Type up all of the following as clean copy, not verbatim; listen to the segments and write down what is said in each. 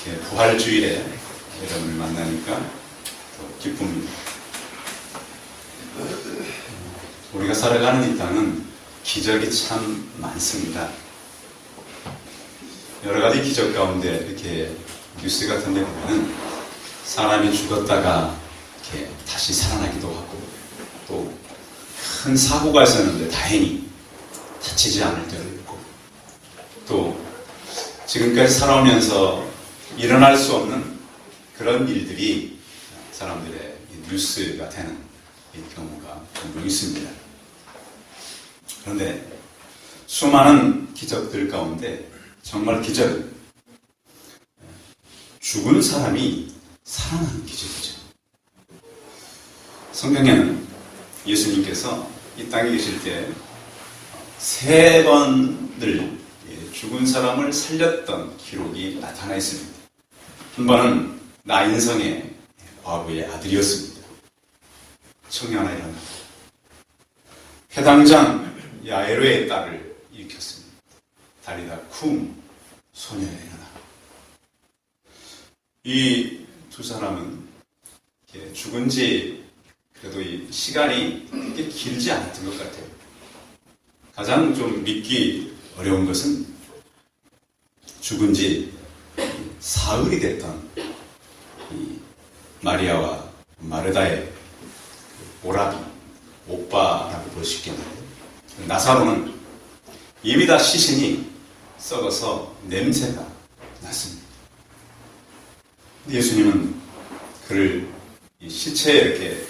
부활주일에 여러분을 만나니까 더 기쁩니다. 우리가 살아가는 이 땅은 기적이 참 많습니다. 여러 가지 기적 가운데 이렇게 뉴스 같은 데 보면은 사람이 죽었다가 이렇게 다시 살아나기도 하고, 또 큰 사고가 있었는데 다행히 다치지 않을 때도 있고, 또 지금까지 살아오면서 일어날 수 없는 그런 일들이 사람들의 뉴스가 되는 경우가 종종 있습니다. 그런데 수많은 기적들 가운데 정말 기적은 죽은 사람이 살아나는 기적이죠. 성경에는 예수님께서 이 땅에 계실 때 3번을 죽은 사람을 살렸던 기록이 나타나 있습니다. 한 번은 나인성의 과부의 아들이었습니다. 청년아 일어나. 해당장 야에로의 딸을 일으켰습니다. 다리다 쿵 소녀야 일어나. 이 두 사람은 죽은 지 그래도 이 시간이 그렇게 길지 않았던 것 같아요. 가장 좀 믿기 어려운 것은 죽은 지 사흘이 됐던 이 마리아와 마르다의 오라비, 오빠라고 볼 수 있겠는데, 나사로는 이미 다 시신이 썩어서 냄새가 났습니다. 예수님은 그를 이 시체에 이렇게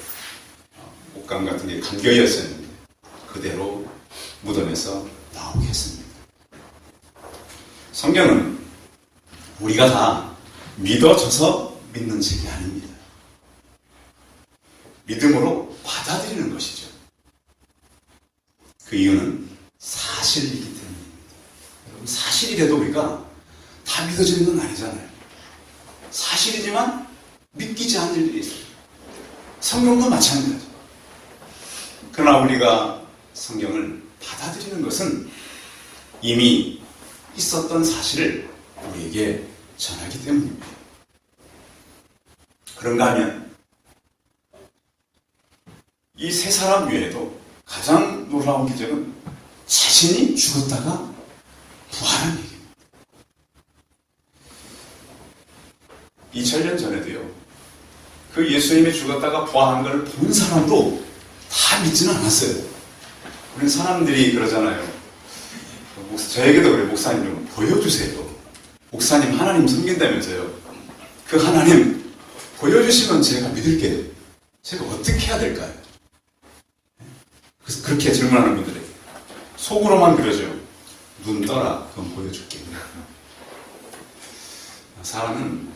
옷감 같은 게 감겨있었는데 그대로 무덤에서 나오게 했습니다. 성경은 우리가 다 믿어져서 믿는 책이 아닙니다. 믿음으로 받아들이는 것이죠. 그 이유는 사실이기 때문입니다. 여러분, 사실이라도 우리가 다 믿어지는 건 아니잖아요. 사실이지만 믿기지 않는 일이 있어요. 성경도 마찬가지죠. 그러나 우리가 성경을 받아들이는 것은 이미 있었던 사실을 우리에게 전하기 때문입니다. 그런가 하면 이 3사람 외에도 가장 놀라운 기적은 자신이 죽었다가 부활한 얘기입니다. 2000년 전에도요, 그 예수님이 죽었다가 부활한 걸 본 사람도 다 믿지는 않았어요. 우리 사람들이 그러잖아요. 저에게도 그래, 목사님 좀 보여주세요. 목사님 하나님 섬긴다면서요. 그 하나님 보여주시면 제가 믿을게요. 제가 어떻게 해야 될까요? 그래서 그렇게 질문하는 분들에게 속으로만 그러죠. 눈 떠라, 그건 보여줄게. 사람은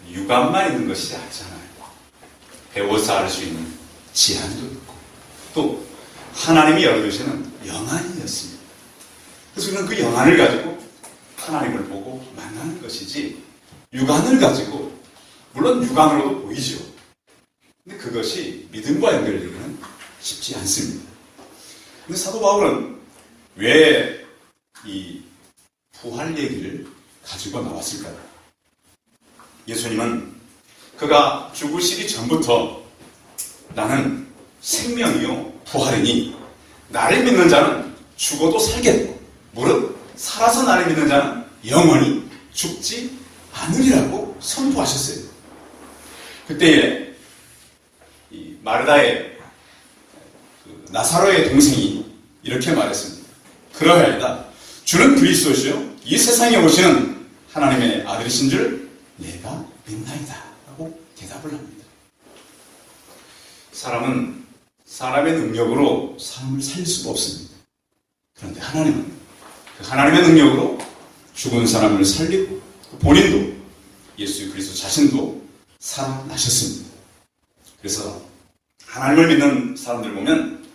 육안만 있는 것이 아니잖아요. 배워서 알 수 있는 지한도 있고, 또 하나님이 열어주시는 영안이었습니다. 그래서 우리는 그 영안을 가지고 하나님을 보고 만나는 것이지, 육안을 가지고, 물론 육안으로도 보이죠. 근데 그것이 믿음과 연결되기는 쉽지 않습니다. 근데 사도 바울은 왜 이 부활 얘기를 가지고 나왔을까요? 예수님은 그가 죽으시기 전부터 나는 생명이요 부활이니 나를 믿는 자는 죽어도 살겠고 무릇 살아서 나를 믿는 자는 영원히 죽지 않으리라고 선포하셨어요. 그때에 이 마르다의 나사로의 동생이 이렇게 말했습니다. 그러하여다 주는 그리스도시요 이 세상에 오시는 하나님의 아들이신 줄 내가 믿나이다 라고 대답을 합니다. 사람은 사람의 능력으로 사람을 살릴 수가 없습니다. 그런데 하나님은 그 하나님의 능력으로 죽은 사람을 살리고 본인도 예수 그리스도 자신도 살아나셨습니다. 그래서 하나님을 믿는 사람들 보면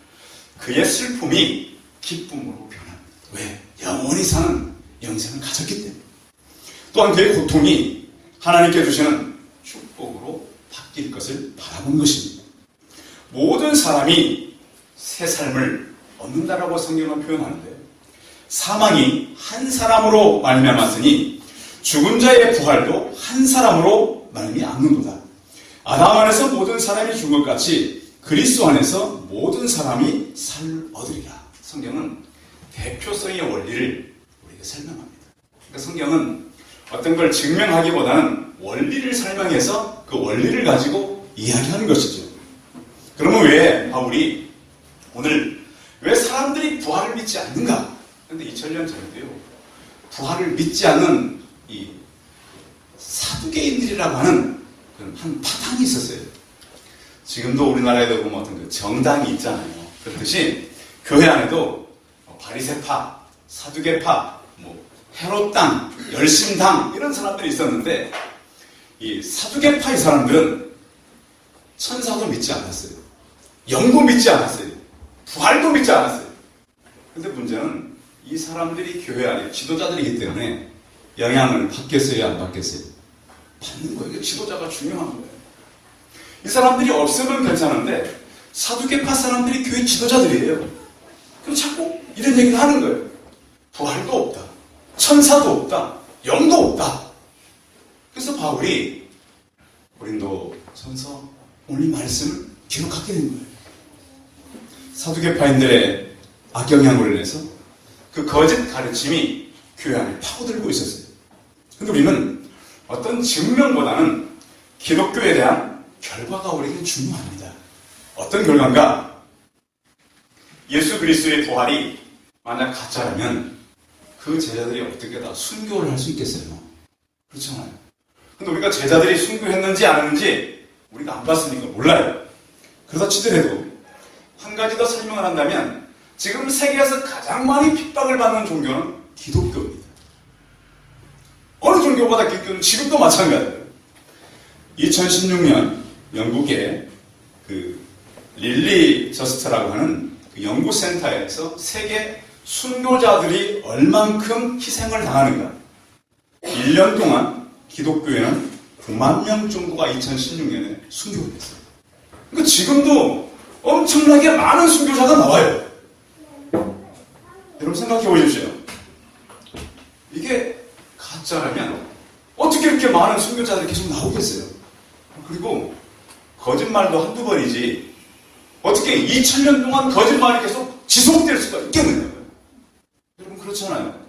그의 슬픔이 기쁨으로 변합니다. 왜? 영원히 사는 영생을 가졌기 때문에. 또한 그의 고통이 하나님께 주시는 축복으로 바뀔 것을 바라본 것입니다. 모든 사람이 새 삶을 얻는다라고 성경은 표현하는데, 사망이 한 사람으로 말미암았으니 죽은 자의 부활도 한 사람으로 말미 않는도다. 아담 안에서 모든 사람이 죽은 것 같이 그리스도 안에서 모든 사람이 살 얻으리라. 성경은 대표성의 원리를 우리에게 설명합니다. 그러니까 성경은 어떤 걸 증명하기보다는 원리를 설명해서 그 원리를 가지고 이야기하는 것이죠. 그러면 왜 바울이 오늘 왜 사람들이 부활을 믿지 않는가? 그런데 2000년 전에도요, 부활을 믿지 않는 이 사두개인들이라고 하는 한 파당이 있었어요. 지금도 우리나라에도 보면 어떤 그 정당이 있잖아요. 그렇듯이 교회 안에도 바리새파, 사두개파, 헤롯당, 열심당 이런 사람들이 있었는데 이 사두개파의 사람들은 천사도 믿지 않았어요. 영도 믿지 않았어요. 부활도 믿지 않았어요. 근데 문제는 이 사람들이 교회 안에 지도자들이기 때문에 영향을 받겠어요, 안 받겠어요? 받는 거예요. 지도자가 중요한 거예요. 이 사람들이 없으면 괜찮은데 사두개파 사람들이 교회 지도자들이에요. 그럼 자꾸 이런 얘기를 하는 거예요. 부활도 없다. 천사도 없다. 영도 없다. 그래서 바울이 고린도전서 오늘 말씀을 기록하게 된 거예요. 사두개파인들의 악영향으로 인해서 그 거짓 가르침이 교회 안에 파고들고 있었어요. 근데 우리는 어떤 증명보다는 기독교에 대한 결과가 우리에게 중요합니다. 어떤 결과인가? 예수 그리스도의 부활이 만약 가짜라면 그 제자들이 어떻게 다 순교를 할 수 있겠어요? 그렇잖아요. 근데 우리가 제자들이 순교했는지 안 했는지 우리가 안 봤으니까 몰라요. 그러다 치더라도 한 가지 더 설명을 한다면 지금 세계에서 가장 많이 핍박을 받는 종교는 기독교입니다. 어느 종교보다 기독교는 지금도 마찬가지예요. 2016년 영국의 그 릴리 저스트라고 하는 그 연구센터에서 세계 순교자들이 얼만큼 희생을 당하는가. 1년 동안 기독교에는 9만 명 정도가 2016년에 순교를 했어요. 그러니까 지금도 엄청나게 많은 순교자가 나와요. 여러분 생각해 보십시오. 이게 가짜라면 어떻게 이렇게 많은 순교자들이 계속 나오겠어요? 그리고 거짓말도 한두 번이지 어떻게 2000년 동안 거짓말이 계속 지속될 수가 있겠느냐고요. 여러분 그렇잖아요.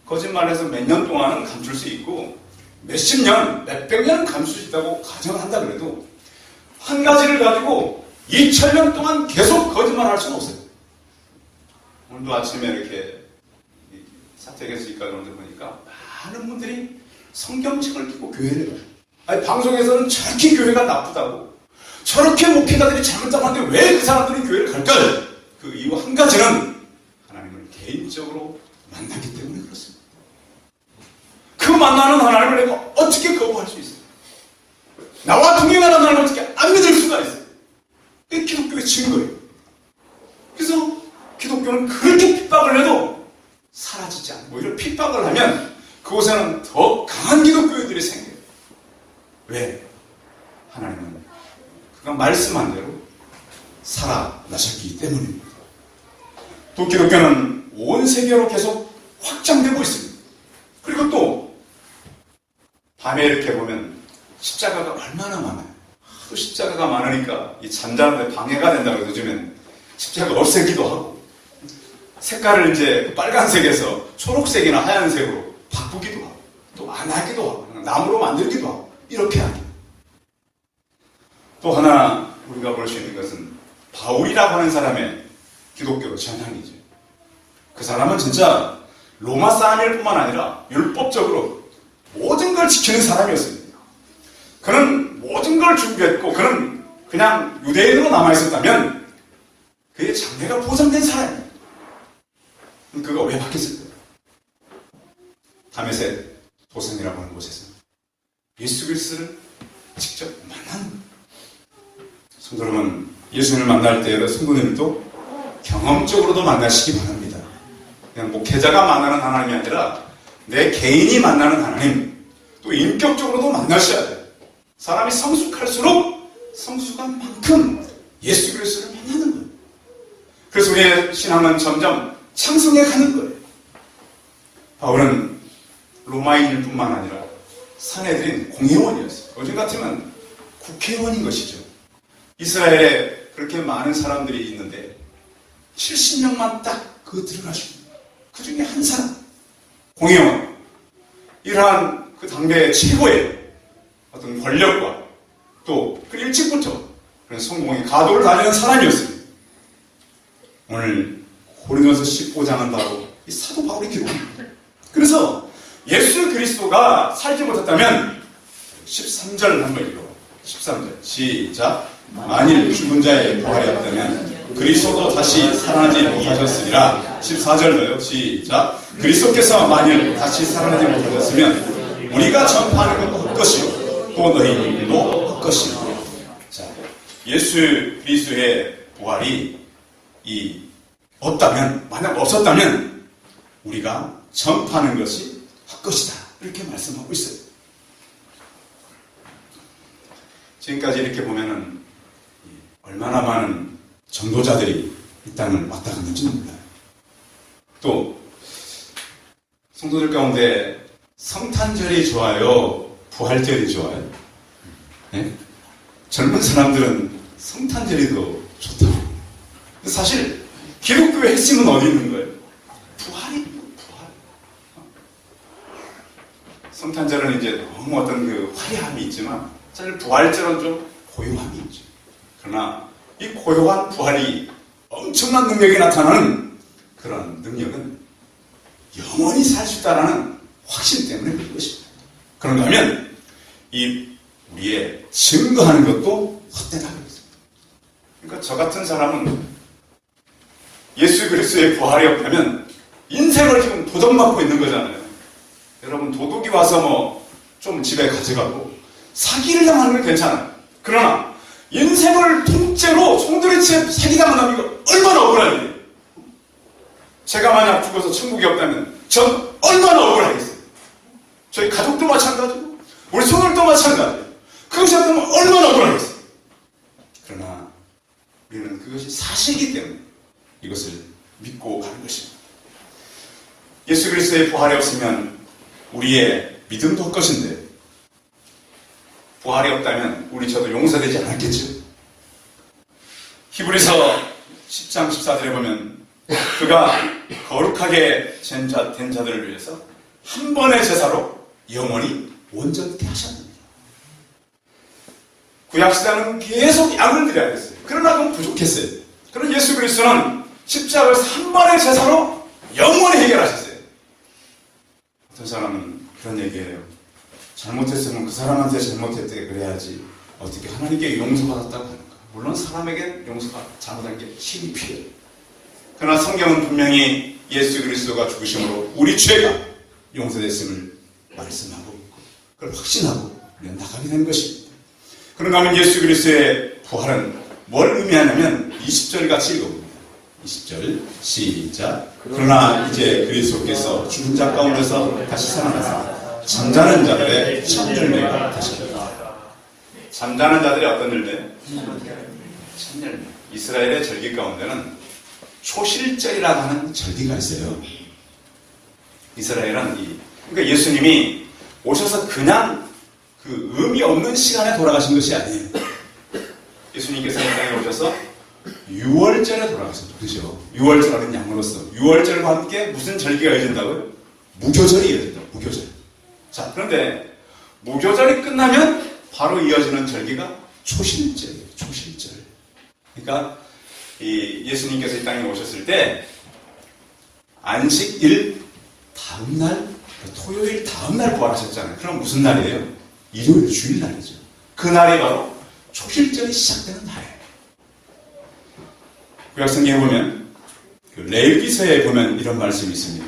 거짓말해서 몇 년 동안은 감출 수 있고 몇십 년, 몇백 년은 감출 수 있다고 가정을 한다 그래도 한 가지를 가지고 2000년 동안 계속 거짓말을 할 수는 없어요. 오늘도 아침에 이렇게 사택에서 있까 그런 데 보니까 많은 분들이 성경책을 끼고 교회를 가요. 아니 방송에서는 저렇게 교회가 나쁘다고 저렇게 목회자들이 잘못하는데 왜 그 사람들이 교회를 갈까요? 그 이유 한 가지는 하나님을 개인적으로 만나기 때문에 그렇습니다. 그 만나는 하나님을 내가 어떻게 거부할 수 있어요? 나와 동행하는 하나님을 어떻게 안 믿을 수가 있어요? 이게 기독교의 증거예요. 그래서 기독교는 그렇게 핍박을 해도 사라지지 않고 오히려 핍박을 하면 그곳에는 더 강한 기독교인들이 생겨요. 왜? 하나님은 그가 말씀한 대로 살아나셨기 때문입니다. 또 기독교는 온 세계로 계속 확장되고 있습니다. 그리고 또 밤에 이렇게 보면 십자가가 얼마나 많아요. 또 십자가가 많으니까 이 잠자는데 방해가 된다고 요즘엔 십자가 없애기도 하고 색깔을 이제 빨간색에서 초록색이나 하얀색으로 바꾸기도 하고 또 안 하기도 하고 나무로 만들기도 하고 이렇게 하기. 또 하나 우리가 볼 수 있는 것은 바울이라고 하는 사람의 기독교 전향이죠. 그 사람은 진짜 로마 사람일 뿐만 아니라 율법적으로 모든 걸 지키는 사람이었습니다. 그는 모든 걸 준비했고 그는 그냥 유대인으로 남아있었다면 그의 장래가 보장된 사람이에요. 그가 왜 바뀌었을까요? 다메섹 도성이라고 하는 곳에서 예수 그리스도를 직접 만나는 거예요. 성도 여러분, 예수님을 만날 때 성도님들도 경험적으로도 만나시기 바랍니다. 그냥 목회자가 만나는 하나님이 아니라 내 개인이 만나는 하나님, 또 인격적으로도 만나셔야 돼요. 사람이 성숙할수록 성숙한 만큼 예수 그리스도를 만나는 거예요. 그래서 우리의 신앙은 점점 창성해 가는 거예요. 바울은 로마인일 뿐만 아니라 사내들인 공회원이었어요. 요즘 같으면 국회의원인 것이죠. 이스라엘에 그렇게 많은 사람들이 있는데 70명만 딱 들어가십니다. 그 중에 한 사람, 공회원. 이러한 그 당대의 최고의 어떤 권력과 또 그 일찍부터 그런 성공의 가도를 달리는 사람이었습니다. 오늘 고린도서 15장은 바로 이 사도 바울의 기록입니다. 그래서 예수 그리스도가 살지 못했다면 13절 한번 읽어봐. 13절 시작. 만일 죽은 자의 부활이 없다면 그리스도도 다시 살아나지 못하셨으리라. 14절로요. 시작. 그리스도께서 만일 다시 살아나지 못하셨으면 우리가 전파하는 것도 헛것이요 또 너희들도 헛것이요. 자, 예수 그리스도의 부활이 없다면, 만약 없었다면 우리가 전파하는 것이 헛것이다. 이렇게 말씀하고 있어요. 지금까지 이렇게 보면은 얼마나 많은 전도자들이 이 땅을 왔다 갔는지 몰라요. 또 성도들 가운데 성탄절이 좋아요? 부활절이 좋아요? 네? 젊은 사람들은 성탄절이 더 좋다고. 사실 기독교의 핵심은 어디 있는 거예요? 부활이에요. 부활. 성탄절은 이제 너무 어떤 그 화려함이 있지만 사실 부활절은 좀 고요함이 있죠. 그러나 이 고요한 부활이 엄청난 능력이 나타나는 그런 능력은 영원히 살 수 있다는 확신 때문에 그런 것입니다. 그런가 하면 이 우리의 증거하는 것도 헛되다고 했습니다. 그러니까 저 같은 사람은 예수 그리스도의 부활이 없다면 인생을 지금 도둑맞고 있는 거잖아요. 여러분 도둑이 와서 뭐 좀 집에 가져가고 사기를 당하는 건 괜찮아요. 그러나 인생을 통째로 송두리째 사기당하는 이거 얼마나 억울한지. 제가 만약 죽어서 천국이 없다면 전 얼마나 억울하겠어요. 저희 가족도 마찬가지고 우리 손을도 마찬가지예요. 그것이 없다면 얼마나 억울하겠어요. 그러나 우리는 그것이 사실이기 때문에 이것을 믿고 가는 것입니다. 예수 그리스도의 부활이 없으면 우리의 믿음도 헛것인데 부활이 없다면 우리 저도 용서되지 않았겠죠. 히브리서 10장 14절에 보면 그가 거룩하게 된 자들을 위해서 한 번의 제사로 영원히 온전케 하셨습니다. 구약시대는 계속 양을 드려야 했어요. 그러나 그건 부족했어요. 그런 예수 그리스도는 십자가에서 한 번의 제사로 영원히 해결하셨어요. 어떤 사람은 그런 얘기해요. 잘못했으면 그 사람한테 잘못했대 그래야지 어떻게 하나님께 용서받았다고 하는가. 물론 사람에게 용서가 잘못한 게 힘이 필요해요. 그러나 성경은 분명히 예수 그리스도가 죽으심으로 우리 죄가 용서됐음을 말씀하고 그걸 확신하고 우리는 나가게 된 것입니다. 그런가 하면 예수 그리스도의 부활은 뭘 의미하냐면 20절 같이 읽어봅니다. 20절 시작. 그러나 이제 그리스도께서 죽은 자 가운데서 다시 살아나사 잠자는 자들의 첫 열매가 되셨다. 잠자는 자들의 어떤 열매? 첫 열매. 이스라엘의 절기 가운데는 초실절이라고 하는 절기가 있어요. 이스라엘은 그러니까 예수님이 오셔서 그냥 그 의미 없는 시간에 돌아가신 것이 아니에요. 예수님께서 이 땅에 오셔서 6월절에 돌아가셨죠. 그죠? 6월절은 양으로서 6월절과 함께 무슨 절기가 이어진다고요? 무교절이 이어진다고. 무교절. 자, 그런데 무교절이 끝나면 바로 이어지는 절기가 초실절이에요. 초실절. 그러니까 예수님께서 이 땅에 오셨을 때 안식일 다음날, 토요일 다음날 부활하셨잖아요. 그럼 무슨 날이에요? 일요일 주일날이죠. 그날이 바로 초실절이 시작되는 날이에요. 구약성경에 보면 레위기서에 보면 이런 말씀이 있습니다.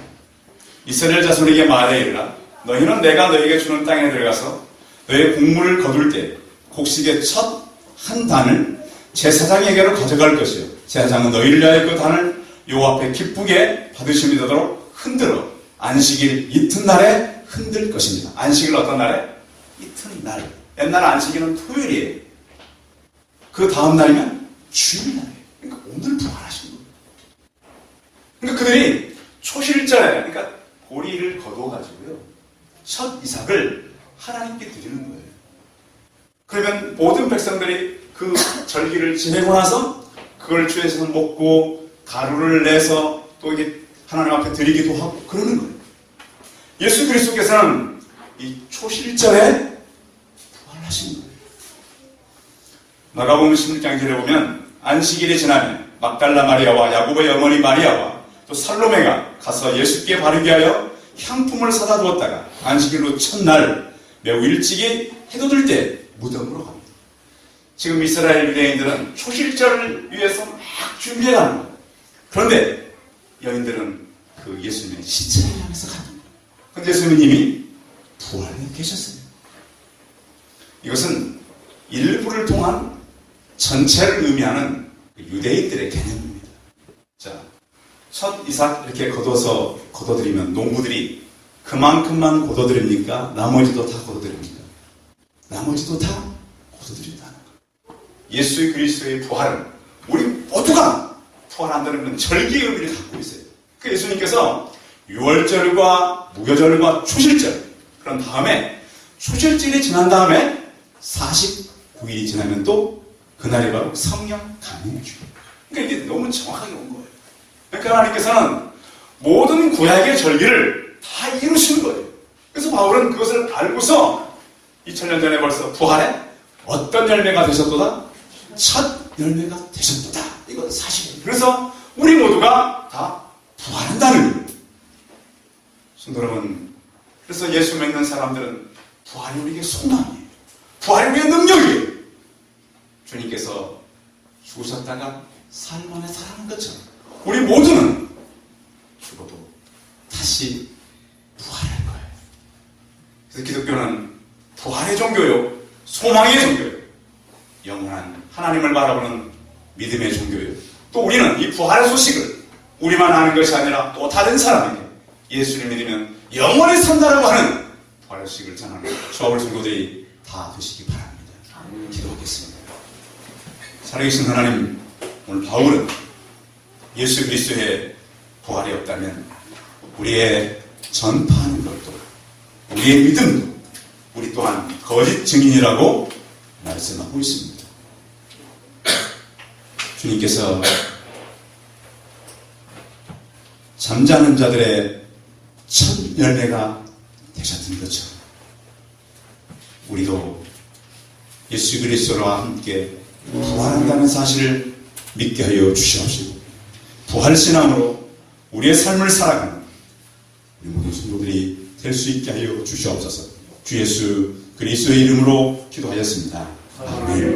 이스라엘 자손에게 말해 이르라. 너희는 내가 너희에게 주는 땅에 들어가서 너희의 곡물을 거둘 때 곡식의 첫 한 단을 제사장에게로 가져갈 것이요. 제사장은 너희를 위하여 그 단을 여호와 앞에 기쁘게 받으심이 되도록 흔들어 안식일 이튿날에 흔들 것입니다. 안식일 어떤 날에? 이튿날. 옛날 안식일은 토요일이에요. 그 다음 날이면 주일날이에요. 그러니까 오늘 부활하신 거예요. 그러니까 그들이 초실절에, 그러니까 고리를 거둬가지고요. 첫 이삭을 하나님께 드리는 거예요. 그러면 모든 백성들이 그 절기를 지내고 나서 그걸 주에서 먹고 가루를 내서 또 이게 하나님 앞에 드리기도 하고 그러는 거예요. 예수 그리스도께서는 이 초실절에 부활하신 거예요. 마가복음 16장에 보면 안식일이 지나면 막달라 마리아와 야고보의 어머니 마리아와 또 살로메가 가서 예수께 바르게 하여 향품을 사다 두었다가 안식일로 첫날 매우 일찍이 해돋을 때 무덤으로 갑니다. 지금 이스라엘 유대인들은 초실절을 위해서 막 준비해가는 거예요. 그런데 여인들은 그 예수님의 시체를 향해서 갑니다. 그런데 예수님이 부활해 계셨어요. 이것은 일부를 통한 전체를 의미하는 유대인들의 개념입니다. 자, 첫 이삭 이렇게 걷어들이면 농부들이 그만큼만 걷어들입니까? 나머지도 다 걷어들입니까? 나머지도 다 걷어들인다는 거예요. 예수 그리스도의 부활은 우리 모두가 부활한다는 건 절기의 의미를 갖고 있어요. 그 예수님께서 유월절과 무교절과 초실절 그런 다음에 초실절이 지난 다음에 49일이 지나면 또 그날이 바로 성령 강림의 주일. 그러니까 이게 너무 정확하게 온 거예요. 그러니까 하나님께서는 모든 구약의 절기를 다 이루시는 거예요. 그래서 바울은 그것을 알고서 2000년 전에 벌써 부활에 어떤 열매가 되셨도다? 첫 열매가 되셨도다. 이건 사실이에요. 그래서 우리 모두가 다 부활한다는 거예요. 성도 여러분, 그래서 예수 믿는 사람들은 부활이 우리에게 소망이에요. 부활이 우리의 능력이에요. 주님께서 죽으셨다가 삶 안에 살아난 것처럼 우리 모두는 죽어도 다시 부활할 거예요. 그래서 기독교는 부활의 종교요, 소망의 종교요, 영원한 하나님을 바라보는 믿음의 종교요. 또 우리는 이 부활의 소식을 우리만 아는 것이 아니라 또 다른 사람에게 예수를 믿으면 영원히 산다라고 하는 부활의 소식을 전하는 저와 우리 성도들이 다 되시기 바랍니다. 기도하겠습니다. 살아계신 하나님, 오늘 바울은 예수 그리스도의 부활이 없다면 우리의 전파하는 것도, 우리의 믿음도 우리 또한 거짓 증인이라고 말씀하고 있습니다. 주님께서 잠자는 자들의 첫 열매가 되셨던 것처럼 우리도 예수 그리스도와 함께 부활한다는 사실을 믿게 하여 주시옵시고 부활신앙으로 우리의 삶을 살아가는 우리 모든 성도들이 될 수 있게 하여 주시옵소서. 주 예수 그리스도의 이름으로 기도하였습니다. 아멘.